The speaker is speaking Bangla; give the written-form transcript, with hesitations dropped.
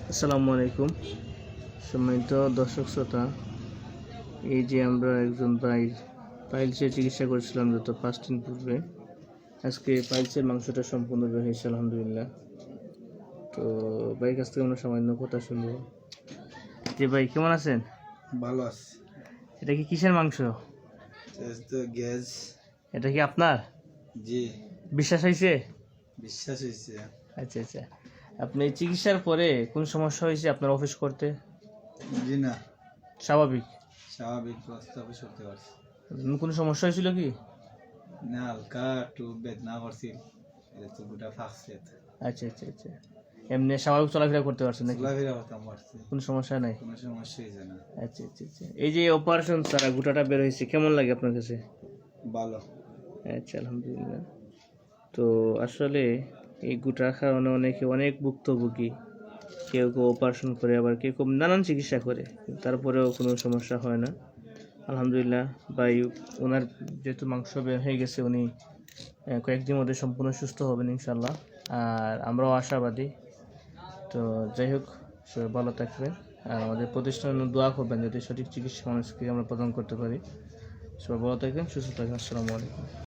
আসসালামু আলাইকুম। সম্মানিত দর্শক শ্রোতা, এই যে আমরা একজন ভাইয়ের পাইলসের চিকিৎসা করেছিলাম যত 5 দিন পূর্বে, আজকে পাইলসের মাংসটা সম্পূর্ণ বের হয়েছে আলহামদুলিল্লাহ। তো ভাইয়ের কাছ থেকে আমরা সামান্য কথা শুনবো। যে ভাই কেমন আছেন? ভালো আছে। এটা কি কিসের মাংস? গ্যাস। এটা কি আপনার? জি। বিশ্বাস হয়েছে? বিশ্বাস হয়েছে। আচ্ছা আচ্ছা, আপনি এই চিকিৎসার পরে কোন সমস্যা হয়েছে আপনার অফিস করতে? জি না, স্বাভাবিক? স্বাভাবিক অফিস করতে পারছি কোনো সমস্যা হয়েছিল কি? না, হালকা একটু বেদনা করছি, তো গোটা ফাঁকছে। আচ্ছা আচ্ছা আচ্ছা, এমনি স্বাভাবিক চলাফেরা করতে পারছেন নাকি? চলাফেরা করতাম পারছি, কোনো সমস্যা নাই? কোনো সমস্যা হয়েছে না। আচ্ছা আচ্ছা আচ্ছা, এই যে অপারেশন ছাড়া গোটাটা বের হয়েছে, কেমন লাগে আপনার কাছে? ভালো। আচ্ছা আলহামদুলিল্লাহ। তো আসলে এই গোটার কারণে অনেকে অনেক ভুক্তভোগী, কেউ কেউ অপারেশন করে, আবার কেউ কেউ নানান চিকিৎসা করে, তারপরেও কোনো সমস্যা হয় না আলহামদুলিল্লাহ। ভাই ওনার যেহেতু মাংস বের হয়ে গেছে, উনি কয়েকদিনের মধ্যে সম্পূর্ণ সুস্থ হবেন ইনশাল্লাহ, আর আমরাও আশাবাদী। তো যাই হোক, সবাই ভালো থাকবেন, আর আমাদের প্রতিষ্ঠানে দোয়া করবেন যাতে সঠিক চিকিৎসা মানুষকে আমরা প্রদান করতে পারি। সবাই ভালো থাকবেন, সুস্থ থাকবেন। আসসালামু আলাইকুম।